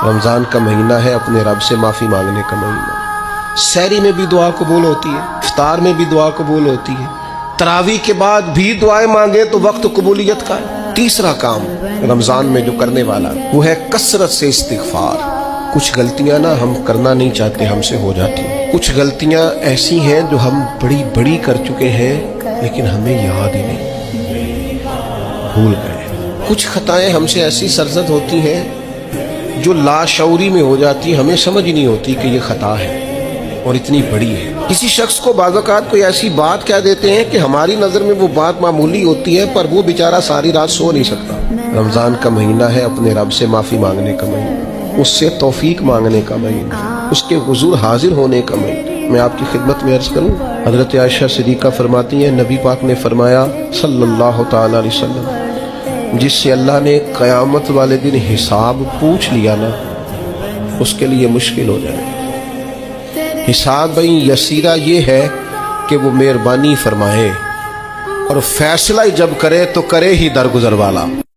رمضان کا مہینہ ہے اپنے رب سے معافی مانگنے کا مہینہ۔ سحری میں بھی دعا قبول ہوتی ہے، افطار میں بھی دعا قبول ہوتی ہے، تراویح کے بعد بھی دعائیں مانگے تو وقت قبولیت کا ہے۔ تیسرا کام رمضان میں جو کرنے والا وہ ہے کثرت سے استغفار۔ کچھ غلطیاں نا ہم کرنا نہیں چاہتے ہم سے ہو جاتی ہیں، کچھ غلطیاں ایسی ہیں جو ہم بڑی بڑی کر چکے ہیں لیکن ہمیں یاد ہی نہیں، بھول گئے۔ کچھ خطائیں ہم سے ایسی سرزد ہوتی ہیں جو لاشعوری میں ہو جاتی ہیں، ہمیں سمجھ نہیں ہوتی کہ یہ خطا ہے اور اتنی بڑی ہے۔ کسی شخص کو بعض اوقات کوئی ایسی بات کہہ دیتے ہیں کہ ہماری نظر میں وہ بات معمولی ہوتی ہے پر وہ بیچارہ ساری رات سو نہیں سکتا۔ رمضان کا مہینہ ہے اپنے رب سے معافی مانگنے کا مہینہ، اس سے توفیق مانگنے کا مہینہ، اس کے حضور حاضر ہونے کا مہینہ۔ میں آپ کی خدمت میں عرض کروں، حضرت عائشہ صدیقہ فرماتی ہیں نبی پاک نے فرمایا صلی اللہ تعالی علیہ وسلم، جس سے اللہ نے قیامت والے دن حساب پوچھ لیا نا اس کے لیے مشکل ہو جائے۔ حساب یسیرہ یہ ہے کہ وہ مہربانی فرمائے اور فیصلہ جب کرے تو کرے ہی درگزر والا۔